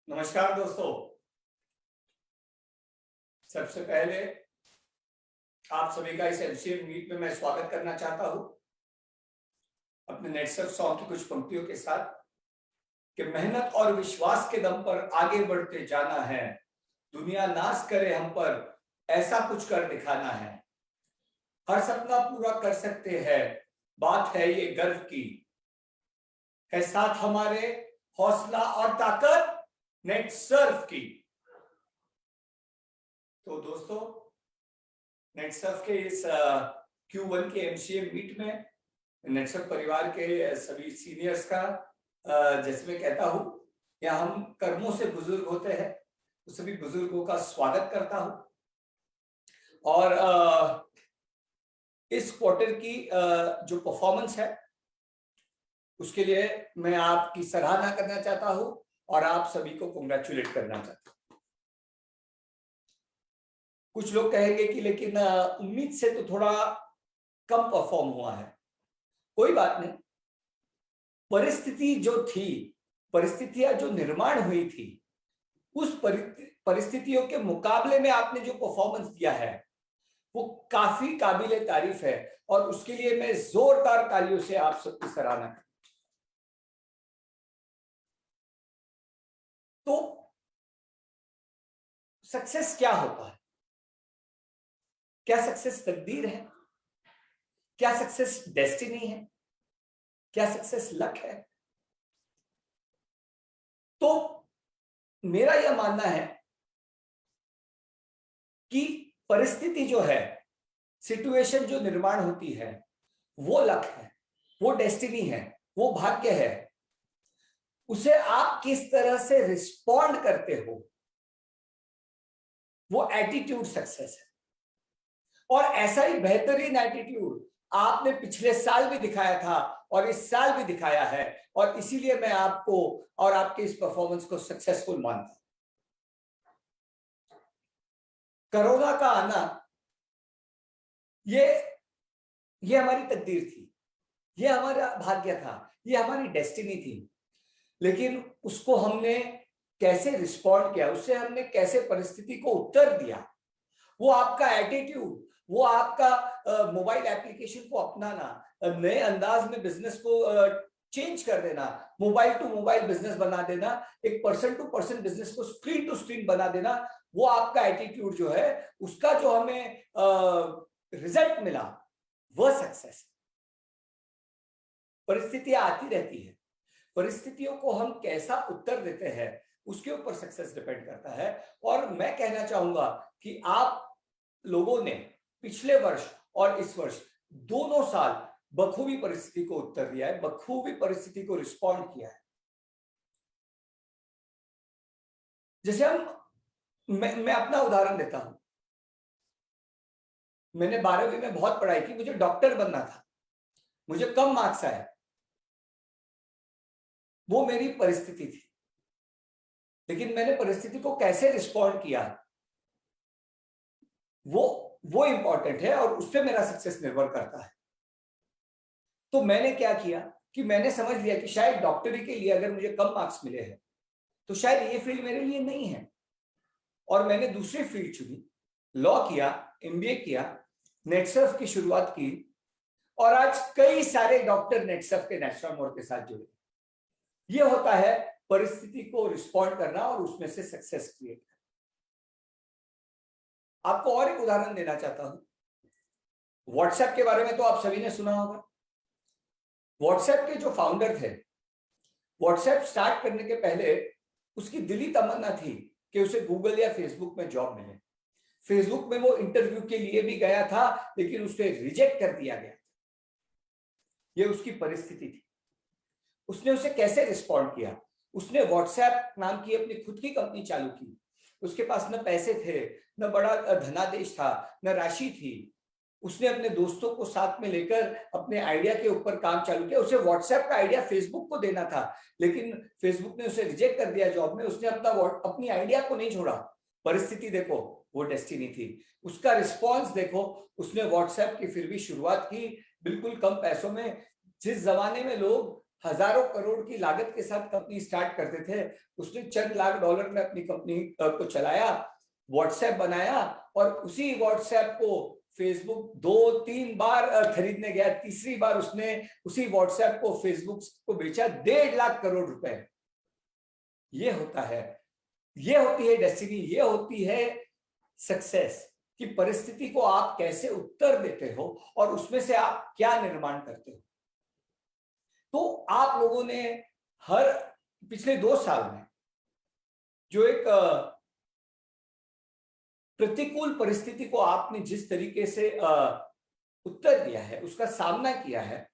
नमस्कार दोस्तों। सबसे पहले आप सभी का इस एमसीएम मीट में मैं स्वागत करना चाहता हूं अपने नेटसर्फ सॉन्ग की कुछ पंक्तियों के साथ कि मेहनत और विश्वास के दम पर आगे बढ़ते जाना है, दुनिया नाज करे हम पर ऐसा कुछ कर दिखाना है, हर सपना पूरा कर सकते हैं, बात है ये गर्व की, है साथ हमारे हौसला और ताकत नेटसर्फ की। तो दोस्तों, नेटसर्फ के इस Q1 के एमसीएम मीट में नेटसर्फ परिवार के सभी सीनियर्स का जैसे मैं कहता हूं, या हम कर्मों से बुजुर्ग होते हैं, तो सभी बुजुर्गों का स्वागत करता हूं। और इस क्वार्टर की जो परफॉर्मेंस है उसके लिए मैं आपकी सराहना करना चाहता हूं और आप सभी को कांग्रेचुलेट करना चाहता हूं। कुछ लोग कहेंगे कि लेकिन उम्मीद से तो थोड़ा कम परफॉर्म हुआ है। कोई बात नहीं, परिस्थिति जो थी, परिस्थितियां जो निर्माण हुई थी, उस परिस्थितियों के मुकाबले में आपने जो परफॉर्मेंस दिया है वो काफी काबिले तारीफ है और उसके लिए मैं जोरदार तालियों से आप सबकी सराहना करता हूं। तो सक्सेस क्या होता है? क्या सक्सेस तकदीर है? क्या सक्सेस डेस्टिनी है? क्या सक्सेस लक है? तो मेरा यह मानना है कि परिस्थिति जो है, सिचुएशन जो निर्माण होती है, वो लक है, वो डेस्टिनी है, वो भाग्य है। उसे आप किस तरह से रिस्पॉन्ड करते हो, वो एटीट्यूड सक्सेस है। और ऐसा ही बेहतरीन एटीट्यूड आपने पिछले साल भी दिखाया था और इस साल भी दिखाया है, और इसीलिए मैं आपको और आपके इस परफॉर्मेंस को सक्सेसफुल मानता हूं। कोरोना का आना ये हमारी तकदीर थी, ये हमारा भाग्य था, ये हमारी डेस्टिनी थी। लेकिन उसको हमने कैसे रिस्पॉन्ड किया, उससे हमने कैसे परिस्थिति को उत्तर दिया, वो आपका एटीट्यूड, वो आपका मोबाइल एप्लीकेशन को अपनाना, नए अंदाज में बिजनेस को चेंज कर देना, मोबाइल टू मोबाइल बिजनेस बना देना, एक पर्सन टू पर्सन बिजनेस को स्क्रीन टू स्क्रीन बना देना, वो आपका एटीट्यूड जो है, उसका जो हमें रिजल्ट मिला, वह सक्सेस। परिस्थितियां आती रहती है, परिस्थितियों को हम कैसा उत्तर देते हैं उसके ऊपर सक्सेस डिपेंड करता है। और मैं कहना चाहूंगा कि आप लोगों ने पिछले वर्ष और इस वर्ष दोनों साल बखूबी परिस्थिति को उत्तर दिया है, बखूबी परिस्थिति को रिस्पॉन्ड किया है। जैसे मैं अपना उदाहरण देता हूं। मैंने 12वीं में बहुत पढ़ाई की, मुझे डॉक्टर बनना था, मुझे कम मार्क्स आए, वो मेरी परिस्थिति थी। लेकिन मैंने परिस्थिति को कैसे रिस्पॉन्ड किया, वो इंपॉर्टेंट है और उस पर मेरा सक्सेस निर्भर करता है। तो मैंने क्या किया कि मैंने समझ लिया कि शायद डॉक्टरी के लिए अगर मुझे कम मार्क्स मिले हैं तो शायद ये फील्ड मेरे लिए नहीं है, और मैंने दूसरी फील्ड चुनी, लॉ किया, एमबीए किया, नेटसर्फ की शुरुआत की, और आज कई सारे डॉक्टर नेटसर्फ के नेशनल मोड के साथ जुड़े। ये होता है परिस्थिति को रिस्पॉन्ड करना और उसमें से सक्सेस क्रिएट करना। आपको और एक उदाहरण देना चाहता हूं। व्हाट्सएप के बारे में तो आप सभी ने सुना होगा। व्हाट्सएप के जो फाउंडर थे, व्हाट्सएप स्टार्ट करने के पहले उसकी दिली तमन्ना थी कि उसे गूगल या फेसबुक में जॉब मिले। फेसबुक में वो इंटरव्यू के लिए भी गया था, लेकिन उसे रिजेक्ट कर दिया गया। ये उसकी परिस्थिति थी। उसने उसे कैसे रिस्पॉन्ड किया? उसने व्हाट्सएप नाम की अपनी खुद की कंपनी चालू की। उसके पास न पैसे थे, न बड़ा धनादेश था, न राशि थी। उसने अपने दोस्तों को साथ में लेकर अपने आइडिया के ऊपर काम चालू किया। उसे व्हाट्सएप का आइडिया फेसबुक को देना था, लेकिन फेसबुक ने उसे रिजेक्ट कर दिया जॉब में। उसने अपनी आइडिया को नहीं छोड़ा। परिस्थिति देखो, वो डेस्टिनी थी। उसका रिस्पॉन्स देखो, उसने व्हाट्सएप की फिर भी शुरुआत की, बिल्कुल कम पैसों में। जिस जमाने में लोग हजारों करोड़ की लागत के साथ कंपनी स्टार्ट करते थे, उसने चंद लाख डॉलर में अपनी कंपनी को चलाया, व्हाट्सएप बनाया, और उसी व्हाट्सएप को फेसबुक 2-3 बार खरीदने गया, तीसरी बार उसने उसी व्हाट्सएप को फेसबुक को बेचा 1.5 लाख करोड़ रुपए। ये होता है, ये होती है डेस्टिनी, ये होती है सक्सेस, कि परिस्थिति को आप कैसे उत्तर देते हो और उसमें से आप क्या निर्माण करते हो। तो आप लोगों ने हर पिछले 2 साल में जो एक प्रतिकूल परिस्थिति को आपने जिस तरीके से उत्तर दिया है, उसका सामना किया है,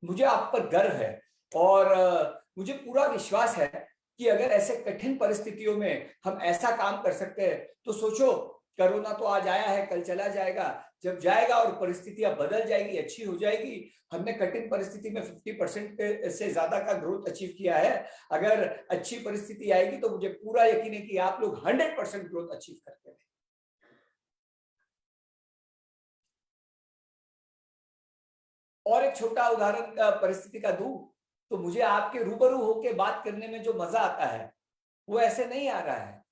मुझे आप पर गर्व है। और मुझे पूरा विश्वास है कि अगर ऐसे कठिन परिस्थितियों में हम ऐसा काम कर सकते हैं, तो सोचो, कोरोना तो आज आया है, कल चला जाएगा, जब जाएगा और परिस्थितियां बदल जाएगी, अच्छी हो जाएगी। हमने कठिन परिस्थिति में 50% से ज्यादा का ग्रोथ अचीव किया है। अगर अच्छी परिस्थिति आएगी तो मुझे पूरा यकीन है कि आप लोग 100% ग्रोथ अचीव करते हैं। और एक छोटा उदाहरण परिस्थिति का दूं, तो मुझे आपके रूबरू होकर बात करने में जो मजा आता है वो ऐसे नहीं आ रहा है।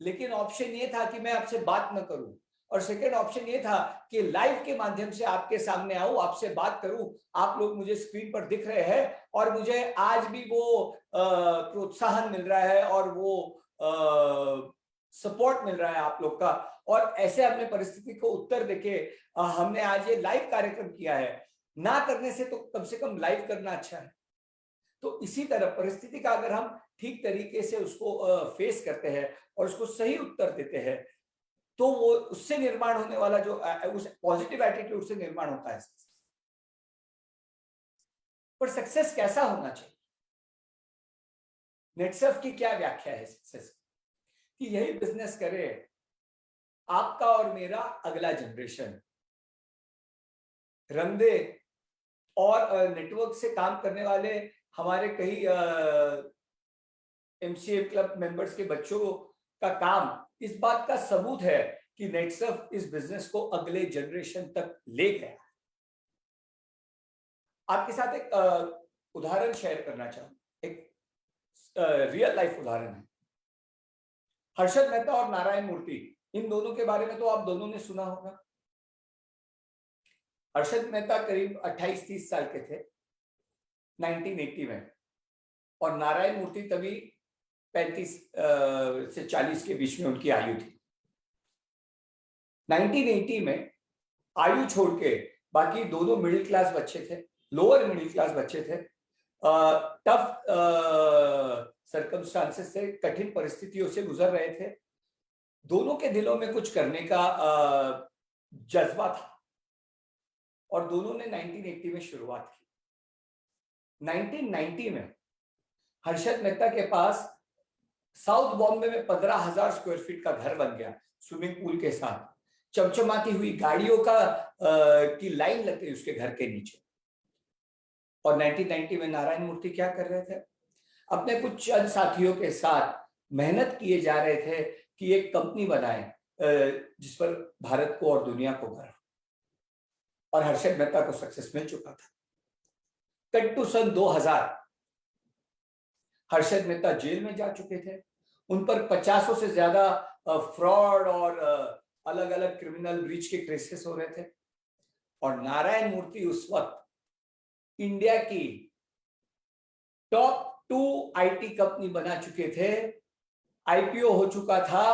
लेकिन ऑप्शन ये था कि मैं आपसे बात न करूं, और सेकंड ऑप्शन ये था कि लाइव के माध्यम से आपके सामने आऊं, आपसे बात करूं। आप लोग मुझे स्क्रीन पर दिख रहे हैं और मुझे आज भी वो प्रोत्साहन मिल रहा है और वो सपोर्ट मिल रहा है आप लोग का। और ऐसे हमने परिस्थिति को उत्तर देके हमने आज ये लाइव कार्यक्रम किया है। ना करने से तो कम से कम लाइव करना अच्छा है। तो इसी तरह परिस्थिति का अगर हम ठीक तरीके से उसको फेस करते हैं और उसको सही उत्तर देते हैं, तो वो उससे निर्माण होने वाला जो उस पॉजिटिव एटीट्यूड से निर्माण होता है। पर सक्सेस कैसा होना चाहिए? नेटसर्फ की क्या व्याख्या है सक्सेस कि यही बिजनेस करे आपका और मेरा अगला जनरेशन, रंग दे, और नेटवर्क से काम करने वाले हमारे कई एमसीए क्लब मेंबर्स के बच्चों का काम इस बात का सबूत है कि नेटसर्फ इस बिजनेस को अगले जनरेशन तक ले गया। आपके साथ एक उदाहरण शेयर करना चाहूं, एक रियल लाइफ उदाहरण है। हर्षद मेहता और नारायण मूर्ति, इन दोनों के बारे में तो आप दोनों ने सुना होगा। हर्षद मेहता करीब 28-30 साल के थे 1980 में, और नारायण मूर्ति तभी 35 से 40 के बीच में उनकी आयु थी। 1980 में आयु छोड़ के बाकी दोनों मिडिल क्लास बच्चे थे, लोअर मिडिल क्लास बच्चे थे, टफ सर्कमस्टांसेस से, कठिन परिस्थितियों से गुजर रहे थे। दोनों के दिलों में कुछ करने का जज्बा था और दोनों ने 1980 में शुरुआत की। 1990 में हर्षद मेहता के पास साउथ बॉम्बे में 15,000 स्क्वायर फीट का घर बन गया, स्विमिंग पूल के साथ, चमचमाती हुई गाड़ियों की लाइन लगती उसके घर के नीचे। और 1990 में नारायण मूर्ति क्या कर रहे थे? अपने कुछ चंद साथियों के साथ मेहनत किए जा रहे थे कि एक कंपनी बनाए जिस पर भारत को और दुनिया को गर्व। और हर्षद मेहता को सक्सेस मिल चुका था। कट टू सन 2000, हर्षद मेहता जेल में जा चुके थे। उन पर 50 से ज्यादा फ्रॉड और अलग अलग क्रिमिनल ब्रीच के केसेस हो रहे थे। और नारायण मूर्ति उस वक्त इंडिया की टॉप 2 आईटी कंपनी बना चुके थे। आईपीओ हो चुका था,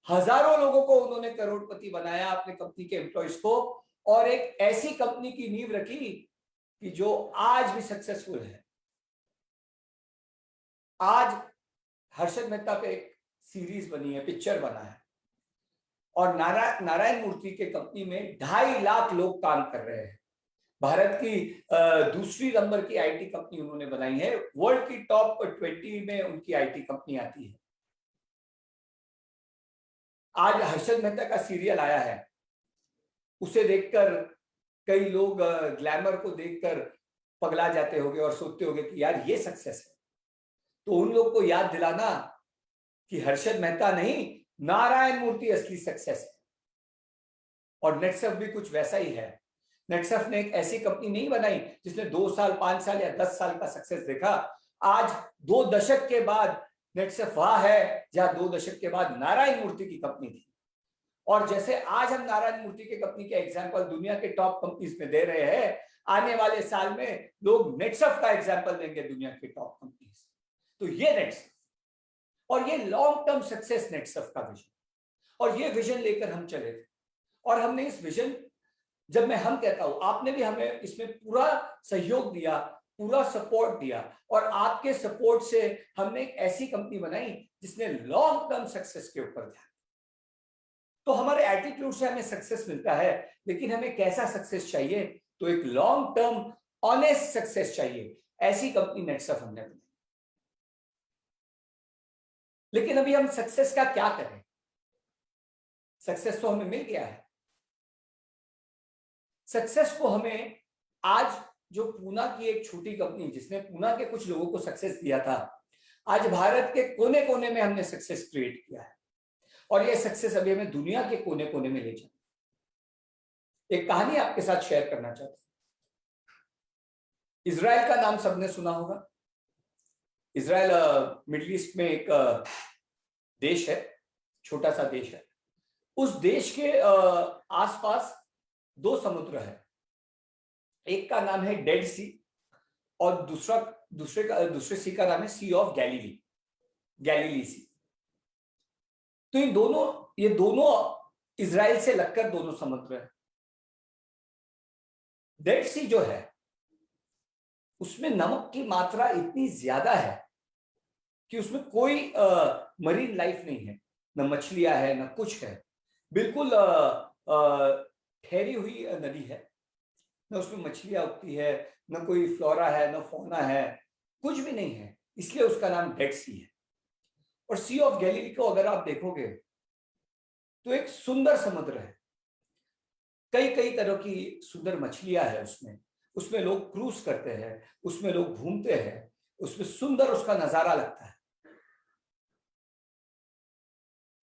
हजारों लोगों को उन्होंने करोड़पति बनाया, अपने कंपनी के एम्प्लॉइज को, और एक ऐसी कंपनी की नींव रखी कि जो आज भी सक्सेसफुल है। आज हर्षद मेहता पे एक सीरीज बनी है, पिक्चर बना है, और नारायण मूर्ति के कंपनी में 2.5 लाख लोग काम कर रहे हैं। भारत की दूसरी नंबर की आईटी कंपनी उन्होंने बनाई है, वर्ल्ड की टॉप 20 में उनकी आईटी कंपनी आती है। आज हर्षद मेहता का सीरियल आया है, उसे देखकर कई लोग ग्लैमर को देखकर पगला जाते होंगे और सोचते होंगे कि यार ये सक्सेस है। तो उन लोग को याद दिलाना कि हर्षद मेहता नहीं, नारायण मूर्ति असली सक्सेस है। और नेटसर्फ भी कुछ वैसा ही है नेटसफ ने एक ऐसी कंपनी नहीं बनाई जिसने 2 साल, 5 साल या 10 साल का सक्सेस देखा। आज 2 दशक के बाद नेटसफ वह है जहां 2 दशक के बाद नारायण मूर्ति की कंपनी थी। और जैसे आज हम नारायण मूर्ति की कंपनी के एग्जाम्पल दुनिया के टॉप कंपनीज में दे रहे हैं, आने वाले साल में लोग नेटसफ का एग्जाम्पल देंगे दुनिया के टॉप कंपनीज। तो ये नेटसफ और ये लॉन्ग टर्म सक्सेस नेटसफ का विजन, और ये विजन लेकर हम चले थे। और हमने इस विजन, जब मैं हम कहता हूं, आपने भी हमें इसमें पूरा सहयोग दिया, पूरा सपोर्ट दिया, और आपके सपोर्ट से हमने एक ऐसी कंपनी बनाई जिसने लॉन्ग टर्म सक्सेस के ऊपर ध्यान। तो हमारे एटीट्यूड से हमें सक्सेस मिलता है, लेकिन हमें कैसा सक्सेस चाहिए? तो एक लॉन्ग टर्म ऑनेस्ट सक्सेस चाहिए। ऐसी कंपनी नेटसफ हमने बनाई। लेकिन अभी हम सक्सेस का क्या करें? सक्सेस तो हमें मिल गया है। सक्सेस को हमें आज जो पूना की एक छोटी कंपनी जिसने पूना के कुछ लोगों को सक्सेस दिया था, आज भारत के कोने कोने में हमने सक्सेस क्रिएट किया है, और ये सक्सेस अभी हमें दुनिया के कोने कोने में ले जाए। एक कहानी आपके साथ शेयर करना चाहता हूं। इजराइल का नाम सबने सुना होगा। इजराइल मिडिल ईस्ट में एक देश है, छोटा सा देश है। उस देश के आसपास 2 समुद्र है। एक का नाम है डेड सी, और दूसरे सी का नाम है सी ऑफ गैलीली, गैलीली सी। तो ये दोनों इजराइल से लगकर दोनों समुद्र है। डेड सी जो है उसमें नमक की मात्रा इतनी ज्यादा है कि उसमें कोई मरीन लाइफ नहीं है, न मछलियां है न कुछ है। बिल्कुल ठहरी हुई नदी है, न उसमें मछलियां उगती है, न कोई फ्लोरा है, न फौना है, कुछ भी नहीं है। इसलिए उसका नाम डेड सी है। और सी ऑफ गैलीली को अगर आप देखोगे तो एक सुंदर समुद्र है। कई कई तरह की सुंदर मछलियां है उसमें लोग क्रूज करते हैं, उसमें लोग घूमते हैं, उसमें सुंदर उसका नजारा लगता है।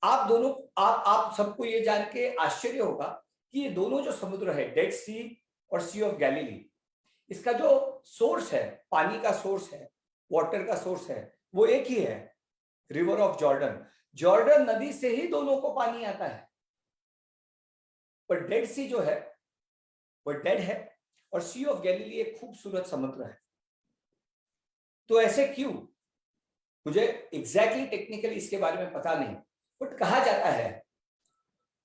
आप सबको ये जान के आश्चर्य होगा कि ये दोनों जो समुद्र है, डेड सी और सी ऑफ गैलीली, इसका जो सोर्स है, पानी का सोर्स है, वाटर का सोर्स है, वो एक ही है, रिवर ऑफ जॉर्डन। जॉर्डन नदी से ही दोनों को पानी आता है। पर डेड सी जो है वो डेड है, और सी ऑफ गैलीली एक खूबसूरत समुद्र है। तो ऐसे क्यों? मुझे एग्जैक्टली टेक्निकली इसके बारे में पता नहीं, बट कहा जाता है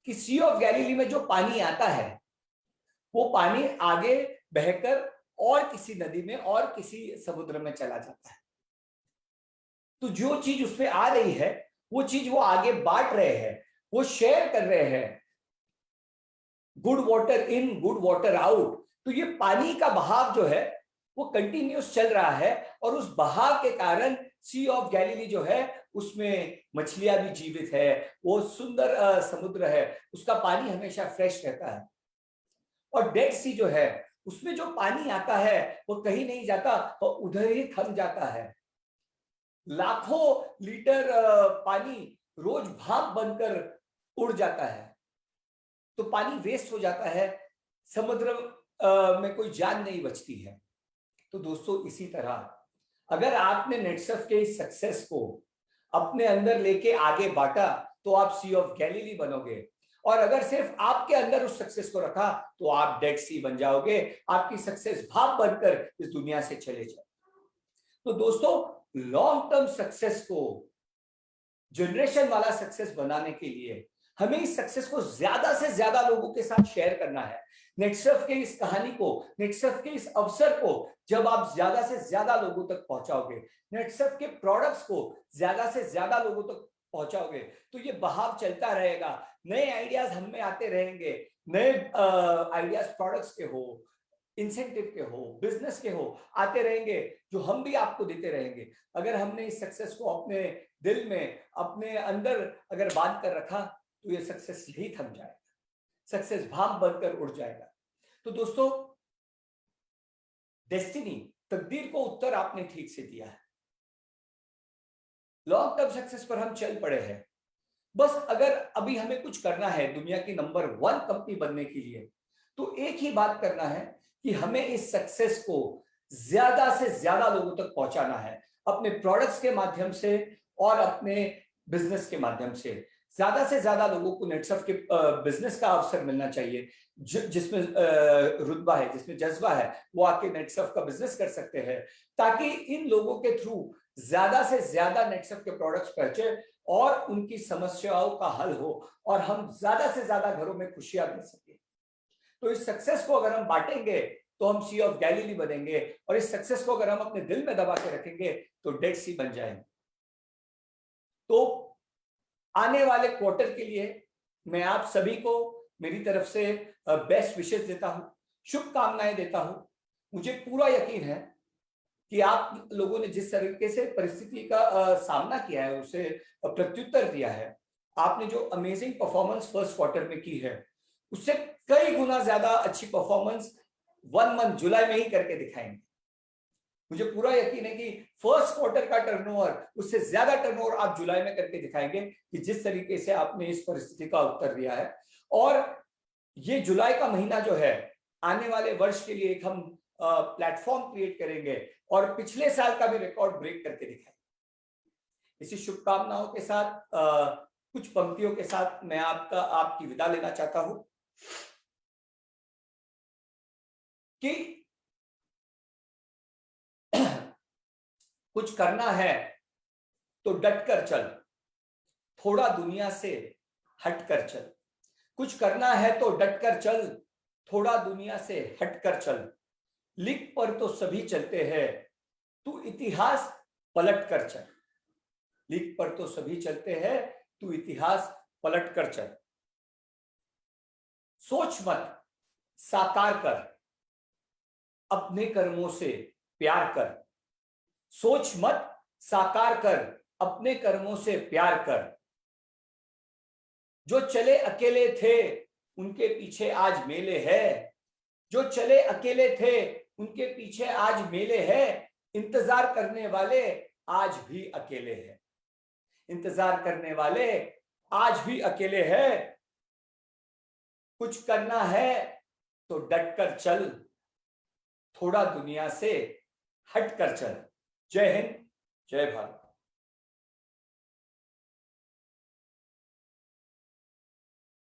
कि सी ऑफ गैलीली में जो पानी आता है वो पानी आगे बहकर और किसी नदी में और किसी समुद्र में चला जाता है। तो जो चीज उसमें आ रही है वो चीज वो आगे बांट रहे हैं, वो शेयर कर रहे हैं, good water in good water out. तो ये पानी का बहाव जो है वो कंटिन्यूस चल रहा है, और उस बहाव के कारण सी ऑफ गैलीली जो है उसमें मछलियां भी जीवित है, वो सुंदर समुद्र है, उसका पानी हमेशा फ्रेश रहता है। और डेड सी जो है उसमें जो पानी आता है वो कहीं नहीं जाता, वो उधर ही थम जाता है। लाखों लीटर पानी रोज भाप बनकर उड़ जाता है, तो पानी वेस्ट हो जाता है, समुद्र में कोई जान नहीं बचती है। तो दोस्तों इसी तरह अगर आपने नेटसफ के इस सक्सेस को अपने अंदर लेके आगे बांटा तो आप सी ऑफ गैलीली बनोगे, और अगर सिर्फ आपके अंदर उस सक्सेस को रखा तो आप डेड सी बन जाओगे, आपकी सक्सेस भाप बनकर इस दुनिया से चले जाए। तो दोस्तों लॉन्ग टर्म सक्सेस को, जनरेशन वाला सक्सेस बनाने के लिए हमें इस सक्सेस को ज्यादा से ज्यादा लोगों के साथ शेयर करना है। नेटसफ के इस कहानी को, नेटसफ के इस अवसर को जब आप ज्यादा से ज्यादा लोगों तक पहुंचाओगे, नेटसफ के प्रोडक्ट्स को ज्यादा से ज्यादा लोगों तक पहुंचाओगे, तो ये बहाव चलता रहेगा। नए आइडियाज हम में आते रहेंगे, नए आइडियाज प्रोडक्ट्स के हो, इंसेंटिव के हो, बिजनेस के हो, आते रहेंगे, जो हम भी आपको देते रहेंगे। अगर हमने इस सक्सेस को अपने दिल में, अपने अंदर अगर बांध कर रखा तो ये सक्सेस यही थम जाएगा, सक्सेस भाप बनकर उड़ जाएगा। तो दोस्तों डेस्टिनी, तकदीर को उत्तर आपने ठीक से दिया है। लॉन्ग टर्म सक्सेस पर हम चल पड़े हैं। बस अगर अभी हमें कुछ करना है दुनिया की नंबर 1 कंपनी बनने के लिए, तो एक ही बात करना है कि हमें इस सक्सेस को ज्यादा से ज्यादा लोगों तक पहुंचाना है, अपने प्रोडक्ट्स के माध्यम से और अपने बिजनेस के माध्यम से। ज्यादा से ज्यादा लोगों को नेटसर्फ के बिजनेस का अवसर मिलना चाहिए। जिसमें रुतबा है, जिसमें जज्बा है, वो आके नेटसर्फ का बिजनेस कर सकते हैं, ताकि इन लोगों के थ्रू ज्यादा से ज्यादा नेटसर्फ के प्रोडक्ट्स पहुंचे और उनकी समस्याओं का हल हो और हम ज्यादा से ज्यादा घरों में खुशियां दे सके। तो इस सक्सेस को अगर हम बांटेंगे तो हम सी ऑफ गैलीली बनेंगे, और इस सक्सेस को अगर हम अपने दिल में दबा के रखेंगे तो डेड सी बन जाएंगे। तो आने वाले क्वार्टर के लिए मैं आप सभी को मेरी तरफ से बेस्ट विशेष देता हूं, शुभकामनाएं देता हूं। मुझे पूरा यकीन है कि आप लोगों ने जिस तरीके से परिस्थिति का सामना किया है, उसे प्रत्युत्तर दिया है, आपने जो अमेजिंग परफॉर्मेंस फर्स्ट क्वार्टर में की है, उससे कई गुना ज्यादा अच्छी परफॉर्मेंस 1 मंथ जुलाई में ही करके दिखाएंगे। मुझे पूरा यकीन है कि फर्स्ट क्वार्टर का टर्नओवर, उससे ज्यादा टर्नओवर आप जुलाई में करके दिखाएंगे, कि जिस तरीके से आपने इस परिस्थिति का उत्तर दिया है। और ये जुलाई का महीना जो है, आने वाले वर्ष के लिए एक हम प्लेटफॉर्म क्रिएट करेंगे और पिछले साल का भी रिकॉर्ड ब्रेक करके दिखाएंगे। इसी शुभकामनाओं के साथ कुछ पंक्तियों के साथ मैं आपकी विदा लेना चाहता हूं कि कुछ करना है तो डटकर चल, थोड़ा दुनिया से हटकर चल। कुछ करना है तो डटकर चल, थोड़ा दुनिया से हटकर चल। लिख पर तो सभी चलते हैं, तू इतिहास पलट कर चल। लिख पर तो सभी चलते हैं, तू इतिहास पलट कर चल। सोच मत, साकार कर, अपने कर्मों से प्यार कर। सोच मत, साकार कर, अपने कर्मों से प्यार कर। जो चले अकेले थे उनके पीछे आज मेले है। जो चले अकेले थे उनके पीछे आज मेले है। इंतजार करने वाले आज भी अकेले हैं। इंतजार करने वाले आज भी अकेले हैं। कुछ करना है तो डटकर चल, थोड़ा दुनिया से हटकर चल। जय हिंद, जय भारत।